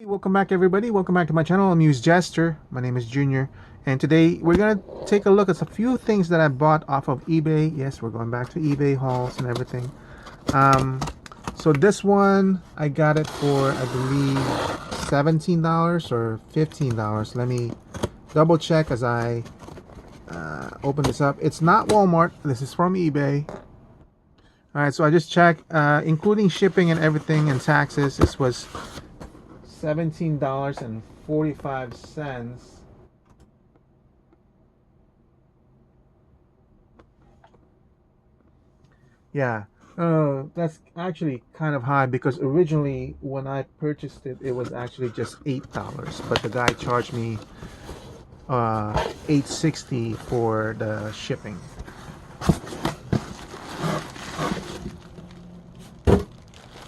Welcome back, everybody. Welcome back to my channel, Amused Jester. My name is Junior, and today we're gonna take a look at a few things that I bought off of eBay. Yes, we're going back to eBay hauls and everything. Um, so this one I got it for, I believe, $17 or $15. Let me double check as I open this up. It's not Walmart. This is from eBay. All right, so I just checked, including shipping and everything and taxes. This was $17.45. Yeah, that's actually kind of high because originally when I purchased it, it was actually just $8, but the guy charged me $8.60 for the shipping.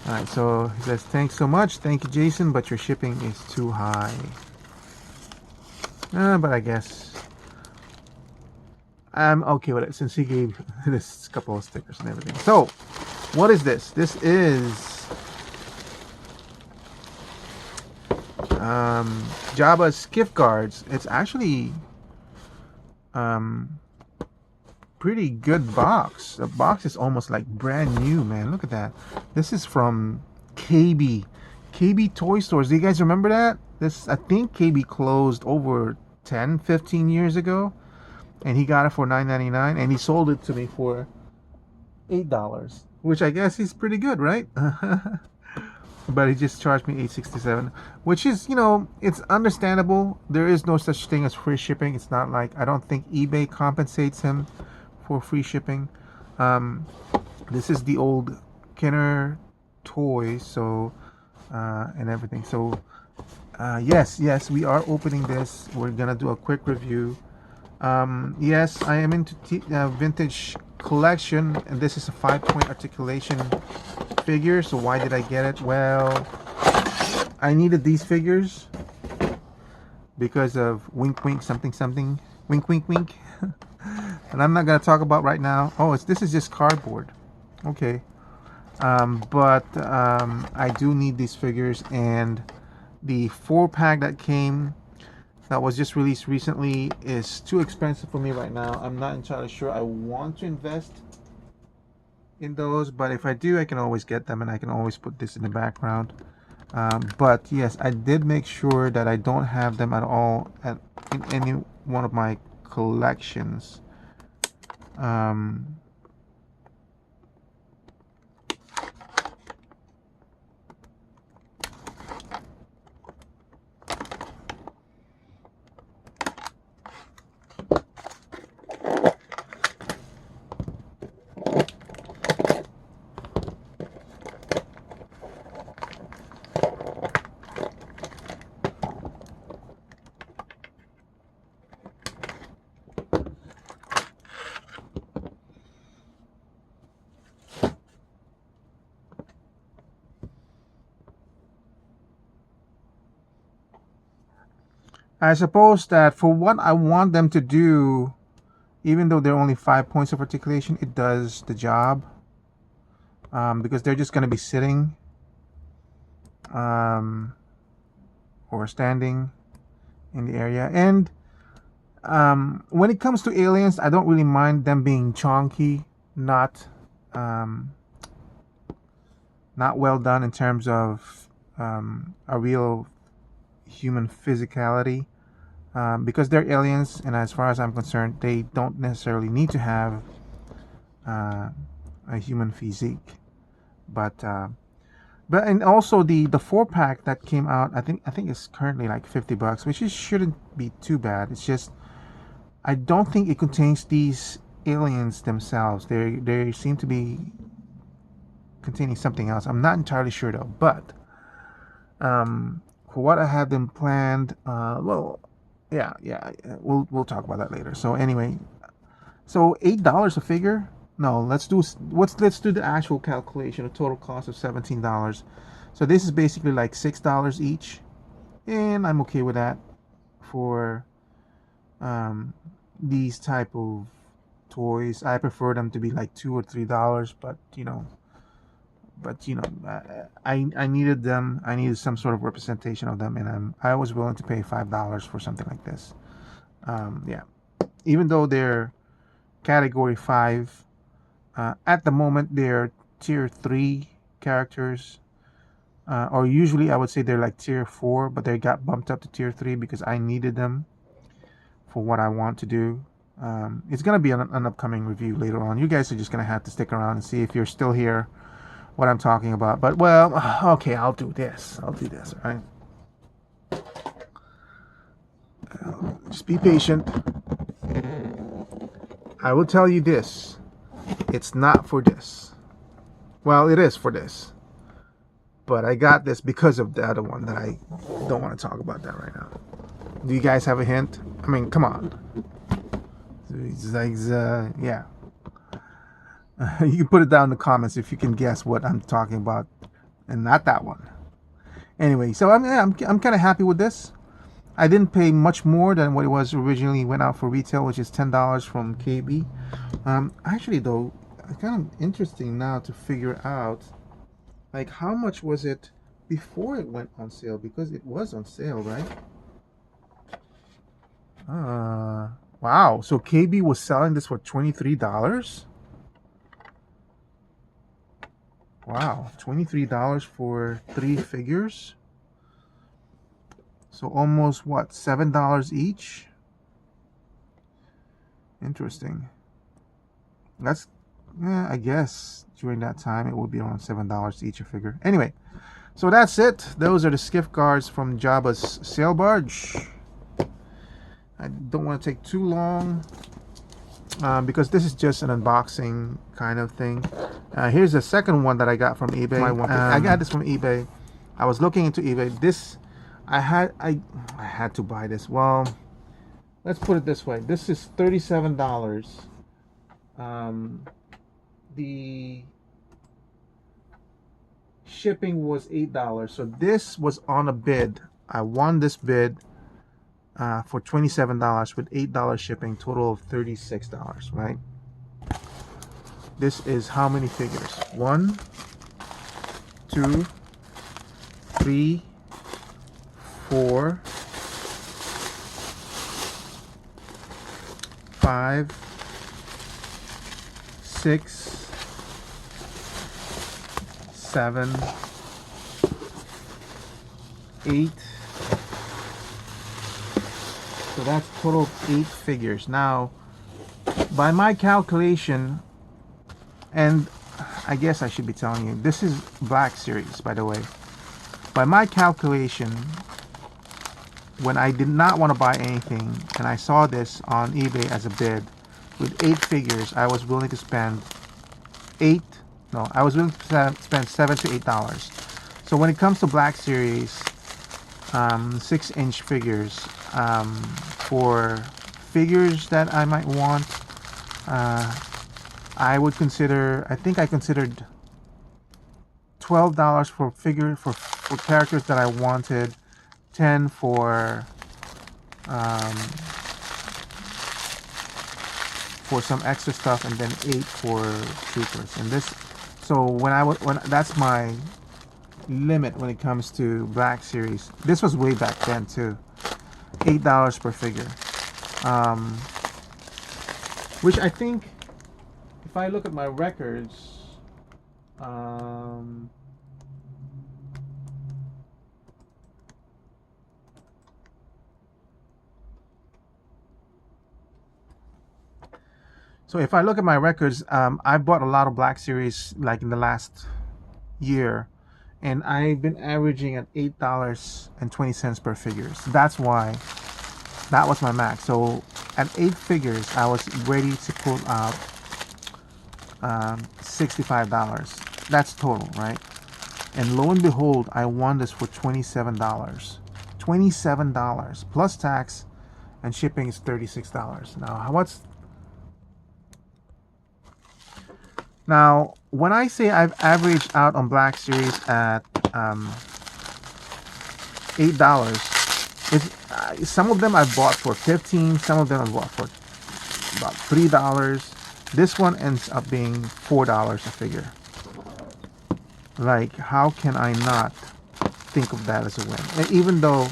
All right, so he says, thanks so much. Thank you, Jason, but your shipping is too high. But I guess I'm okay with it since he gave this couple of stickers and everything. So, what is this? This is Jabba's skiff guards. It's actually pretty good box. The box is almost like brand new, man. Look at that. This is from KB Toy Stores. Do you guys remember that? I think KB closed over 10-15 years ago, and he got it for $9.99, and he sold it to me for $8, which I guess is pretty good, right? But he just charged me $8.67, which is, it's understandable. There is no such thing as free shipping. It's not like, I don't think eBay compensates him for free shipping. This is the old Kenner toy, so and everything. So yes, we are opening this. We're gonna do a quick review. Yes, I am into vintage collection, and this is a 5-point articulation figure. So why did I get it? Well, I needed these figures because of wink wink something wink wink wink. And I'm not gonna talk about right now. Oh, this is just cardboard. Okay. But I do need these figures, and the 4-pack that came, that was just released recently, is too expensive for me right now. I'm not entirely sure I want to invest in those, but if I do, I can always get them, and I can always put this in the background. But yes, I did make sure that I don't have them at all in any one of my collections. I suppose that for what I want them to do, even though they're only 5 points of articulation, it does the job. Because they're just going to be sitting or standing in the area. And when it comes to aliens, I don't really mind them being chonky, not well done in terms of a real human physicality, because they're aliens, and as far as I'm concerned, they don't necessarily need to have a human physique. But and also the 4-pack that came out, I think it's currently like $50, which shouldn't be too bad. It's just I don't think it contains these aliens themselves. They seem to be containing something else. I'm not entirely sure though. But for what I have them planned, well, yeah, we'll talk about that later. So anyway, so $8 a figure. No, let's do the actual calculation. A total cost of $17. So this is basically like $6 each, and I'm okay with that for these type of toys. I prefer them to be like $2 or $3, but but you know, I needed them. I needed some sort of representation of them, and I was willing to pay $5 for something like this. Yeah, even though they're category 5, at the moment they're tier 3 characters, or usually I would say they're like tier 4, but they got bumped up to tier 3 because I needed them for what I want to do. It's gonna be an upcoming review later on. You guys are just gonna have to stick around and see if you're still here, what I'm talking about. But well, okay, I'll do this. All right? Just be patient. I will tell you this. It's not for this. Well, it is for this. But I got this because of the other one that I don't want to talk about that right now. Do you guys have a hint? I mean, come on. It's like, yeah. You can put it down in the comments if you can guess what I'm talking about, and not that one. Anyway, so I'm kind of happy with this. I didn't pay much more than what it was originally went out for retail, which is $10 from KB. Actually, though, it's kind of interesting now to figure out, like, how much was it before it went on sale, because it was on sale, right? Wow. So KB was selling this for $23. Wow, $23 for 3 figures. So almost what, $7 each? Interesting. That's, yeah, I guess during that time it would be around $7 each a figure. Anyway, so that's it. Those are the skiff guards from Jabba's sail barge. I don't want to take too long because this is just an unboxing kind of thing. Here's the second one that I got from eBay. I got this from eBay. I was looking into eBay. This I had to buy this. Well, let's put it this way. This is $37. The shipping was $8. So this was on a bid. I won this bid for $27 with $8 shipping, total of $36, right? This is how many figures? 1, 2, 3, 4, 5, 6, 7, 8. So that's total of 8 figures. Now, by my calculation, and I guess I should be telling you, this is Black Series, by the way. By my calculation, when I did not want to buy anything and I saw this on eBay as a bid with 8 figures, I was willing to spend I was willing to spend $7 to $8. So when it comes to Black Series 6-inch figures, for figures that I might want, I would consider, I think I considered $12 for characters that I wanted, 10 for some extra stuff, and then 8 for troopers. And this, so when that's my limit when it comes to Black Series. This was way back then too. $8 per figure, which I think, if I look at my records, so if I look at my records, I bought a lot of Black Series like in the last year, and I've been averaging at $8.20 per figure. So that's why that was my max. So at 8 figures, I was ready to pull out $65. That's total, right? And lo and behold, I won this for $27. $27 plus tax and shipping is $36. Now, when I say I've averaged out on Black Series at $8, some of them I bought for $15, some of them I bought for about $3. This one ends up being $4 a figure. Like, how can I not think of that as a win? And even though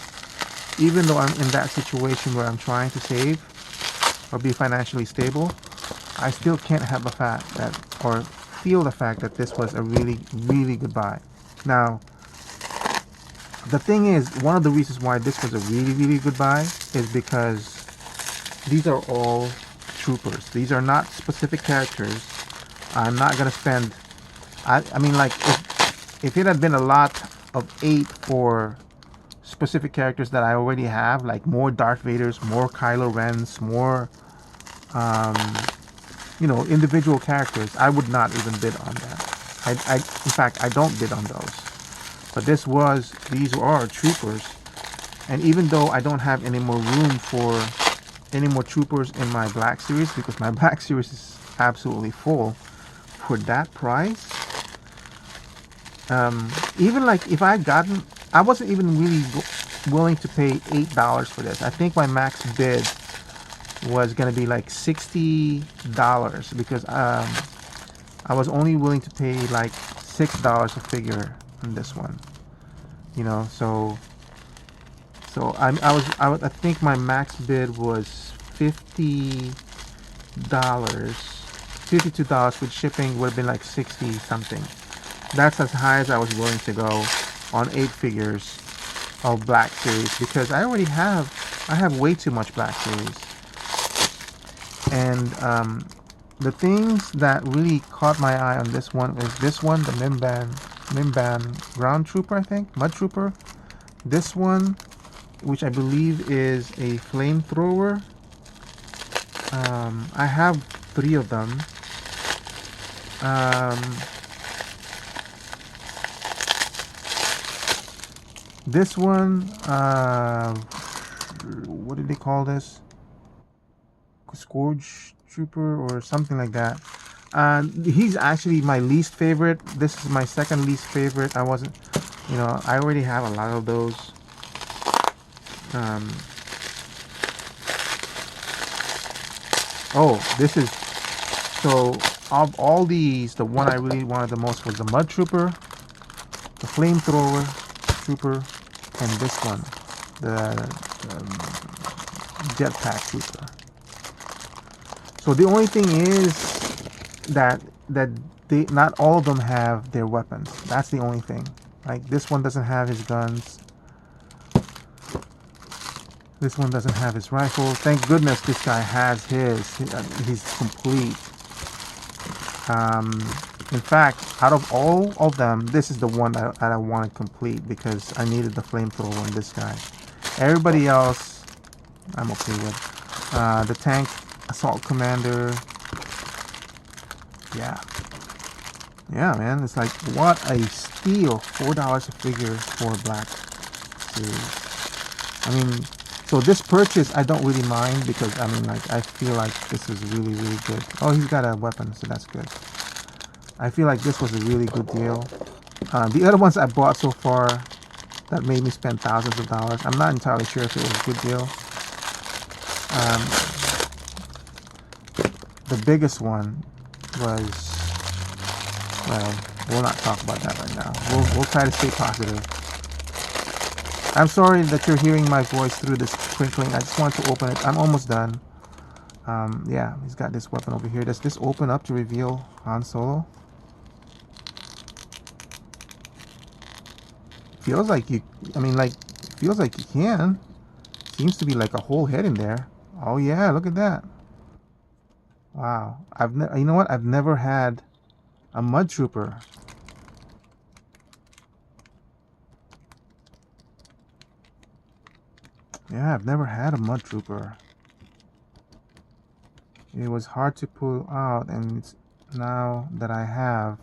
I'm in that situation where I'm trying to save or be financially stable, I still can't have the fact that, or feel the fact that this was a really, really good buy. Now, the thing is, one of the reasons why this was a really, really good buy is because these are all troopers. These are not specific characters. I'm not gonna spend. I mean, like, if it had been a lot of 8 for specific characters that I already have, like more Darth Vaders, more Kylo Rens, more, individual characters, I would not even bid on that. In fact, I don't bid on those. But these are troopers, and even though I don't have any more room for any more troopers in my Black Series, because my Black Series is absolutely full, for that price, even like if I gotten, I wasn't even really willing to pay $8 for this. I think my max bid was gonna be like $60 because I was only willing to pay like $6 a figure on this one. I think my max bid was $50. $52 with shipping would have been like 60 something. That's as high as I was willing to go on 8 figures of Black Series, because I have way too much Black Series. And the things that really caught my eye on this one is this one, the Mimban Ground Trooper, I think, Mud Trooper. This one, which I believe is a flamethrower. I have 3 of them. This one, what did they call this? Scourge Trooper or something like that. He's actually my least favorite. This is my second least favorite. I already have a lot of those. Of all these, the one I really wanted the most was the Mud Trooper, the Flamethrower Trooper, and this one, the Jetpack Trooper. So the only thing is that not all of them have their weapons. That's the only thing. Like, this one doesn't have his guns. This one doesn't have his rifle. Thank goodness this guy has his. He's complete. In fact, out of all of them, this is the one that I wanted complete because I needed the flamethrower on this guy. Everybody else, I'm okay with. The tank assault commander. Yeah, man. It's like, what a steal! $4 a figure for Black Series. I mean, so this purchase I don't really mind because I feel like this is really, really good. Oh, he's got a weapon, so that's good. I feel like this was a really good deal. The other ones I bought so far that made me spend thousands of dollars, I'm not entirely sure if it was a good deal. The biggest one was, well, we'll not talk about that right now. We'll try to stay positive. I'm sorry that you're hearing my voice through this crinkling. I just wanted to open it. I'm almost done. Yeah, he's got this weapon over here. Does this open up to reveal Han Solo? Feels like you can. Seems to be like a whole head in there. Oh yeah, look at that. Wow. You know what? I've never had a Mud Trooper. Yeah, I've never had a Mud Trooper. It was hard to pull out, and it's, now that I have,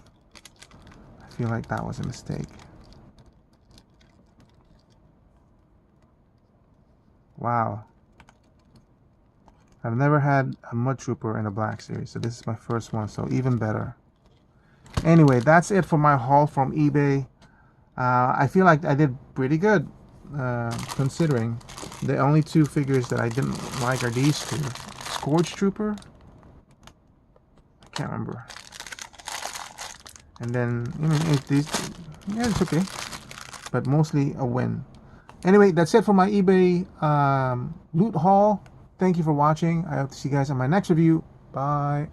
I feel like that was a mistake. Wow. I've never had a Mud Trooper in a Black Series, so this is my first one, so even better. Anyway, that's it for my haul from eBay. I feel like I did pretty good, considering the only 2 figures that I didn't like are these 2. Scourge Trooper? I can't remember. And then, I mean, yeah, it's okay. But mostly a win. Anyway, that's it for my eBay loot haul. Thank you for watching. I hope to see you guys on my next review. Bye.